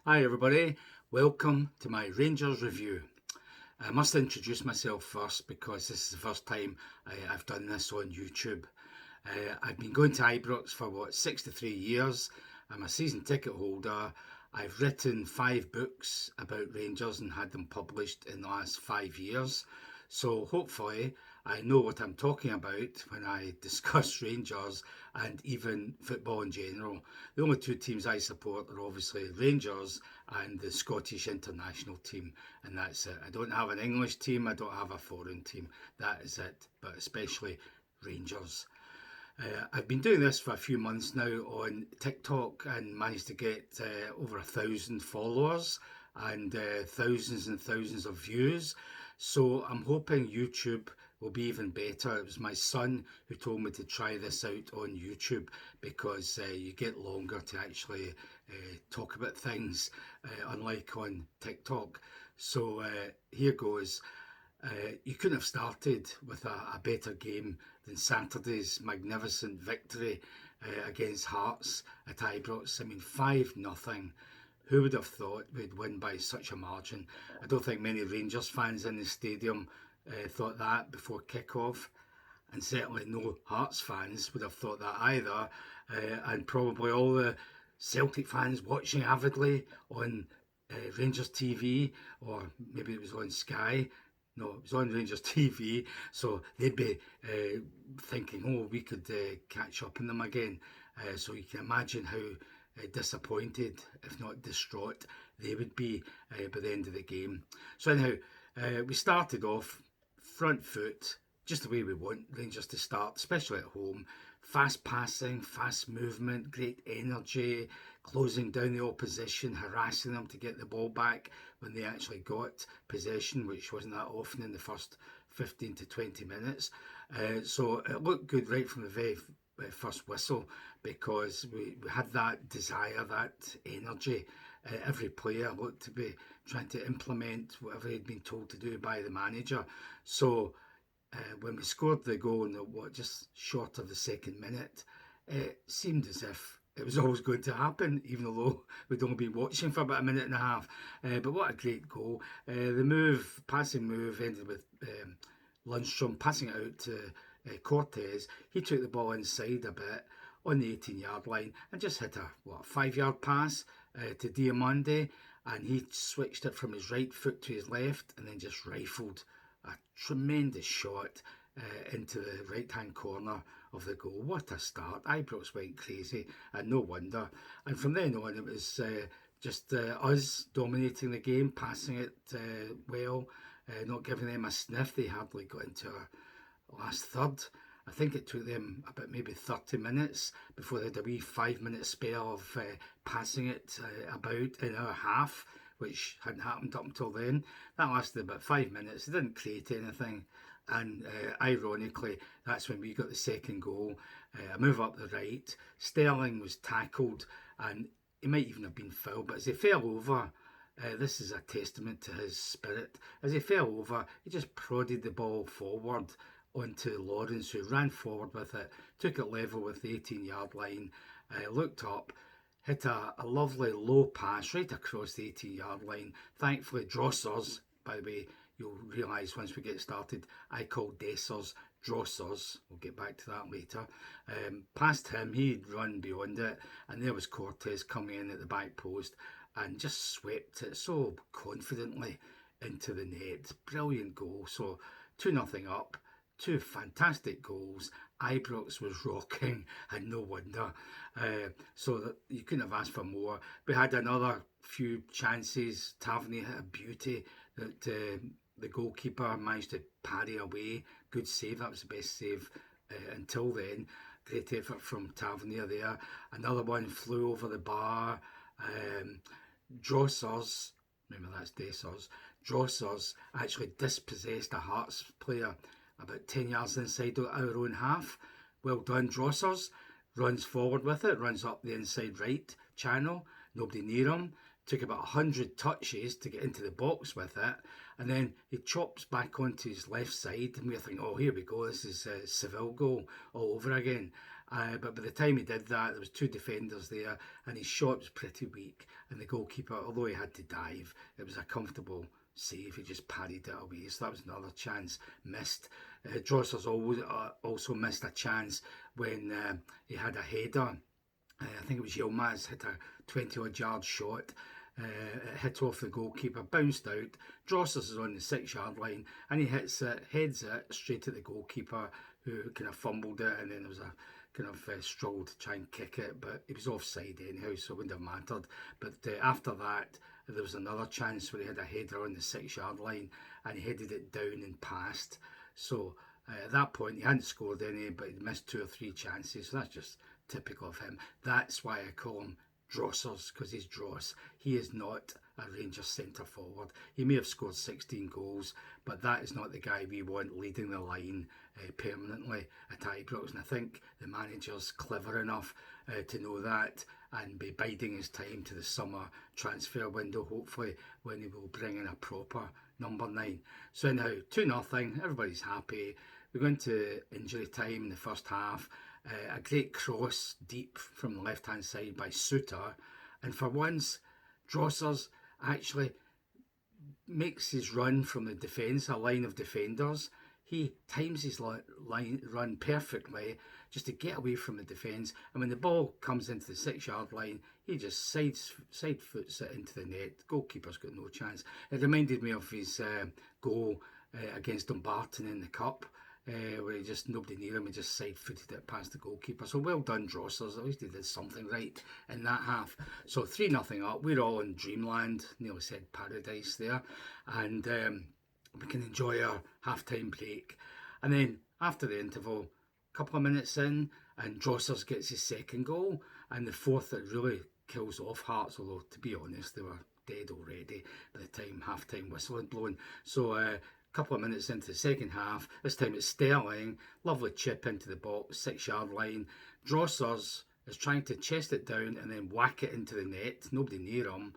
Hi everybody, welcome to my Rangers review. I must introduce myself first because this is the first time I've done this on YouTube. I've been going to Ibrox for 63 years. I'm a season ticket holder. I've written 5 books about Rangers and had them published in the last 5 years. So hopefully I know what I'm talking about when I discuss Rangers and even football in general. The only two teams I support are obviously Rangers and the Scottish international team, and that's it. I don't have an English team, I don't have a foreign team. That is it, but especially Rangers. I've been doing this for a few months now on TikTok and managed to get over 1,000 followers and thousands and thousands of views. So I'm hoping YouTube will be even better. It was my son who told me to try this out on YouTube because you get longer to actually talk about things, unlike on TikTok. So here goes. You couldn't have started with a better game than Saturday's magnificent victory against Hearts at Ibrox. I mean, 5-0. Who would have thought we'd win by such a margin? I don't think many Rangers fans in the stadium thought that before kick-off, and certainly no Hearts fans would have thought that either, and probably all the Celtic fans watching avidly on Rangers TV, or maybe it was on Sky. No, it was on Rangers TV, so they'd be thinking, oh, we could catch up on them again. So you can imagine how disappointed, if not distraught, they would be by the end of the game. So anyhow, we started off front foot, just the way we want Rangers to start, especially at home. Fast passing, fast movement, great energy, closing down the opposition, harassing them to get the ball back when they actually got possession, which wasn't that often in the first 15 to 20 minutes. So it looked good right from the very first whistle because we had that desire, that energy. Every player looked to be trying to implement whatever he'd been told to do by the manager. So when we scored the goal in just short of the second minute, it seemed as if it was always going to happen, even though we'd only been watching for about a minute and a half. But what a great goal. The passing move, ended with Lundstrom passing it out to Cortez. He took the ball inside a bit on the 18-yard line and just hit a 5-yard pass to Diamande, and he switched it from his right foot to his left and then just rifled a tremendous shot into the right-hand corner of the goal. What a start. Ibrox went crazy, and no wonder. And from then on, it was just us dominating the game, passing it well, not giving them a sniff. They hardly got into our last third. I think it took them about maybe 30 minutes before they had a wee 5-minute spell of passing it about in our half, which hadn't happened up until then. That lasted about 5 minutes. They didn't create anything. And ironically, that's when we got the second goal. A move up the right. Sterling was tackled, and he might even have been fouled, but as he fell over, this is a testament to his spirit. As he fell over, he just prodded the ball forward onto Lawrence, who ran forward with it, took it level with the 18-yard line, looked up, hit a lovely low pass right across the 18-yard line. Thankfully, Drossers, by the way, you'll realise once we get started, I call Dessers Drossers. We'll get back to that later. Past him, he'd run beyond it, and there was Cortez coming in at the back post and just swept it so confidently into the net. Brilliant goal. So 2-0 up. Two fantastic goals. Ibrox was rocking, and no wonder. So that you couldn't have asked for more. We had another few chances. Tavernier hit a beauty that the goalkeeper managed to parry away. Good save. That was the best save until then. Great effort from Tavernier there. Another one flew over the bar. Drossers, remember that's Dessers, Drossers actually dispossessed a Hearts player about 10 yards inside our own half. Well done, Drossers. Runs forward with it, runs up the inside right channel, nobody near him. Took about 100 touches to get into the box with it, and then he chops back onto his left side, and we're thinking, oh, here we go, this is a Seville goal all over again. But by the time he did that, there was two defenders there, and his shot was pretty weak. And the goalkeeper, although he had to dive, it was a comfortable save. He just parried it away. So that was another chance missed. Drossers also missed a chance when he had a header. I think it was Yilmaz hit a 20-odd yard shot. It hit off the goalkeeper, bounced out. Drossers is on the 6-yard line, and he hits it, heads it straight at the goalkeeper, who kind of fumbled it, and then there was a kind of struggle to try and kick it, but it was offside anyhow, so it wouldn't have mattered. But after that, there was another chance where he had a header on the 6-yard line, and he headed it down and passed. So at that point, he hadn't scored any, but he'd missed 2 or 3 chances. So that's just typical of him. That's why I call him Drossers, because he's Dross. He is not a Rangers centre forward. He may have scored 16 goals, but that is not the guy we want leading the line permanently at Ibrox. And I think the manager's clever enough to know that and be biding his time to the summer transfer window, hopefully, when he will bring in a proper number 9. So now 2-0, everybody's happy. We go into injury time in the first half. A great cross deep from the left-hand side by Suter, and for once Drossers actually makes his run from the defence, a line of defenders. He times his run perfectly just to get away from the defence, and when the ball comes into the 6-yard line, he just side foots it into the net. The goalkeeper's got no chance. It reminded me of his goal against Dumbarton in the Cup, where nobody near him, and just side-footed it past the goalkeeper. So well done, Drossers. At least he did something right in that half. So 3-0 up. We're all in dreamland. Nearly said paradise there. And we can enjoy our half-time break. And then after the interval, a couple of minutes in, and Drossers gets his second goal, and the fourth that really kills off Hearts, although to be honest, they were dead already by the time half-time whistle had blown. So couple of minutes into the second half, this time it's Sterling, lovely chip into the box, 6-yard line. Drossers is trying to chest it down and then whack it into the net, nobody near him,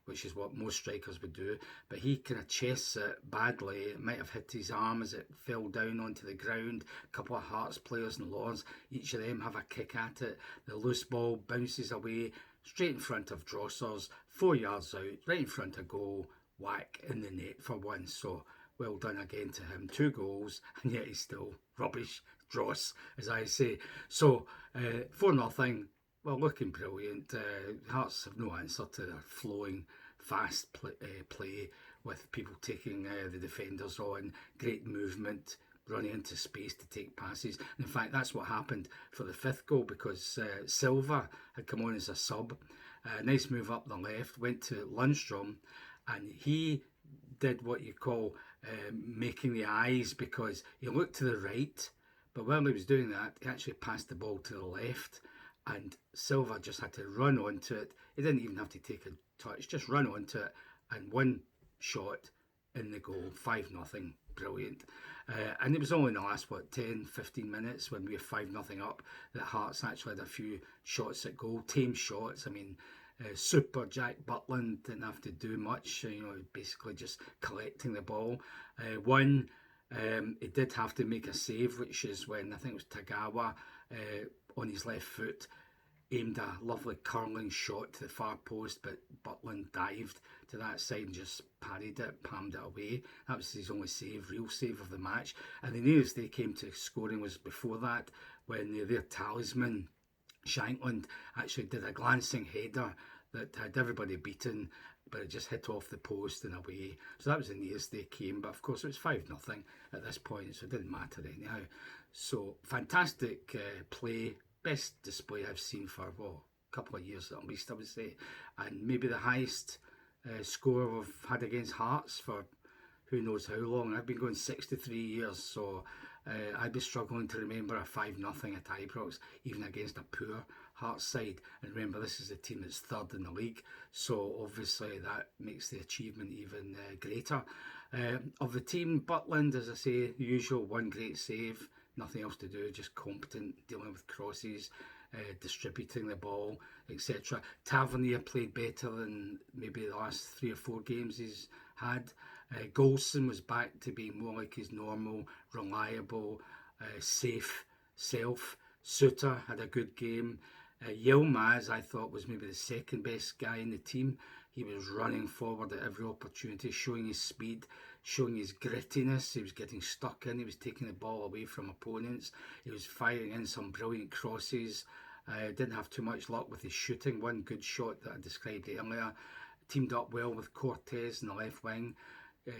which is what most strikers would do, but he kind of chests it badly. It might have hit his arm as it fell down onto the ground. A couple of Hearts players and Lords, each of them have a kick at it. The loose ball bounces away straight in front of Drossers, 4 yards out, right in front of goal, whack in the net for one. So well done again to him. 2 goals, and yet he's still rubbish. Dross, as I say. So 4-0. Well, looking brilliant. Hearts have no answer to their flowing, fast play with people taking the defenders on. Great movement, running into space to take passes. In fact, that's what happened for the 5th goal, because Silva had come on as a sub. Nice move up the left, went to Lundstrom, and he did what you call making the eyes, because he looked to the right, but while he was doing that, he actually passed the ball to the left, and Silva just had to run onto it. He didn't even have to take a touch, just run onto it, and one shot in the goal. 5-0, brilliant. And it was only in the last 10-15 minutes when we were 5-0 up that Hearts actually had a few shots at goal, tame shots. I mean, super Jack Butland didn't have to do much, basically just collecting the ball. He did have to make a save, which is when I think it was Tagawa on his left foot aimed a lovely curling shot to the far post, but Butland dived to that side and just parried it, palmed it away. That was his only real save of the match. And the nearest they came to scoring was before that, when their talisman Shankland actually did a glancing header that had everybody beaten, but it just hit off the post and away. So that was the nearest they came, but of course it was 5-0 at this point, so it didn't matter anyhow. So fantastic play, best display I've seen for a couple of years at least, I would say, and maybe the highest score we've had against Hearts for who knows how long. I've been going 63 years, so I'd be struggling to remember a 5-0 at Ibrox, even against a poor Hearts side. And remember, this is a team that's 3rd in the league, so obviously that makes the achievement even greater. Of the team, Butland, as I say, the usual, one great save, nothing else to do, just competent, dealing with crosses, distributing the ball, etc. Tavernier played better than maybe the last 3 or 4 games he's had. Golson was back to being more like his normal, reliable, safe self. Suter had a good game. Yilmaz, I thought, was maybe the second best guy in the team. He was running forward at every opportunity, showing his speed, showing his grittiness. He was getting stuck in. He was taking the ball away from opponents. He was firing in some brilliant crosses. Didn't have too much luck with his shooting. One good shot that I described earlier. Teamed up well with Cortez in the left wing.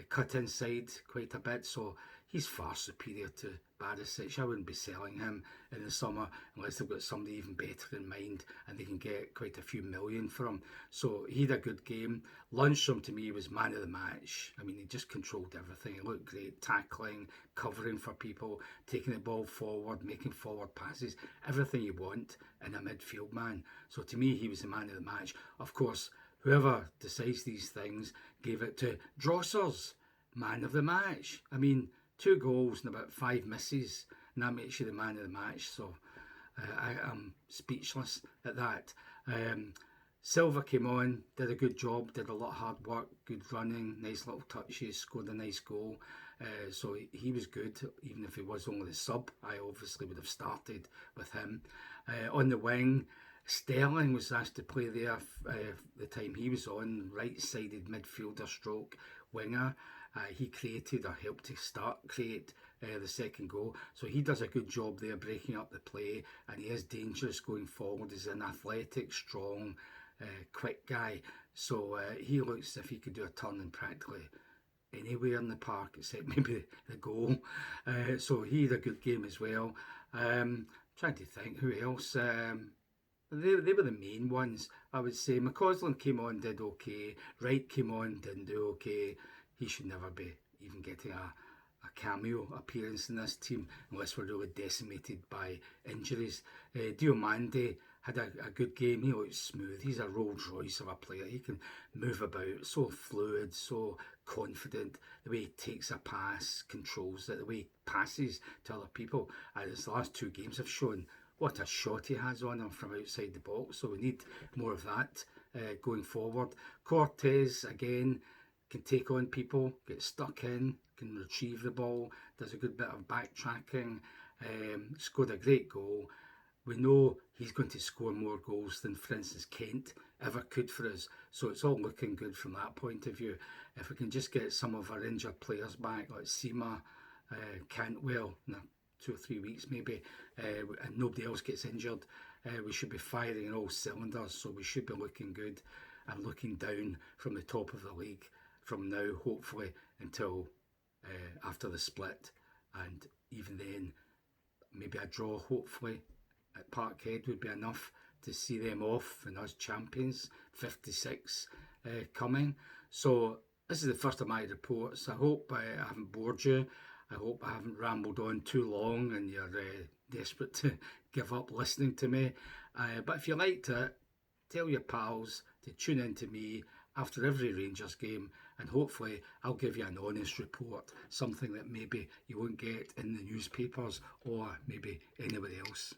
Cut inside quite a bit, so he's far superior to Barisic. I wouldn't be selling him in the summer unless they've got somebody even better in mind and they can get quite a few million for him. So he had a good game. Lundstrom to me was man of the match. I mean, he just controlled everything. He looked great, tackling, covering for people, taking the ball forward, making forward passes, everything you want in a midfield man. So to me, he was the man of the match. Of course, whoever decides these things gave it to Drossers, man of the match. I mean, 2 goals and about 5 misses, and that makes you the man of the match. So I am speechless at that. Silva came on, did a good job, did a lot of hard work, good running, nice little touches, scored a nice goal. So he was good, even if he was only the sub. I obviously would have started with him. On the wing, Sterling was asked to play there the time he was on, right-sided midfielder stroke winger. He created or helped to create the second goal. So he does a good job there breaking up the play, and he is dangerous going forward. He's an athletic, strong, quick guy. So he looks as if he could do a turn in practically anywhere in the park except maybe the goal. So he had a good game as well. Trying to think who else. They were the main ones, I would say. McCausland came on, did okay. Wright came on, didn't do okay. He should never be even getting a cameo appearance in this team unless we're really decimated by injuries. Diomande had a good game. He looks smooth. He's a Rolls Royce of a player. He can move about, so fluid, so confident. The way he takes a pass, controls it, the way he passes to other people. His last 2 games have shown what a shot he has on him from outside the box. So we need more of that going forward. Cortez, again, can take on people, get stuck in, can retrieve the ball, does a good bit of backtracking, scored a great goal. We know he's going to score more goals than, for instance, Kent ever could for us. So it's all looking good from that point of view. If we can just get some of our injured players back, like Sima, Cantwell, 2 or 3 weeks maybe, and nobody else gets injured, we should be firing in all cylinders. So we should be looking good and looking down from the top of the league from now, hopefully, until after the split. And even then, maybe a draw, hopefully, at Parkhead would be enough to see them off and us champions. 56 coming. So this is the first of my reports. I hope I haven't bored you. I hope I haven't rambled on too long and you're desperate to give up listening to me. But if you liked it, tell your pals to tune in to me after every Rangers game, and hopefully I'll give you an honest report, something that maybe you won't get in the newspapers or maybe anywhere else.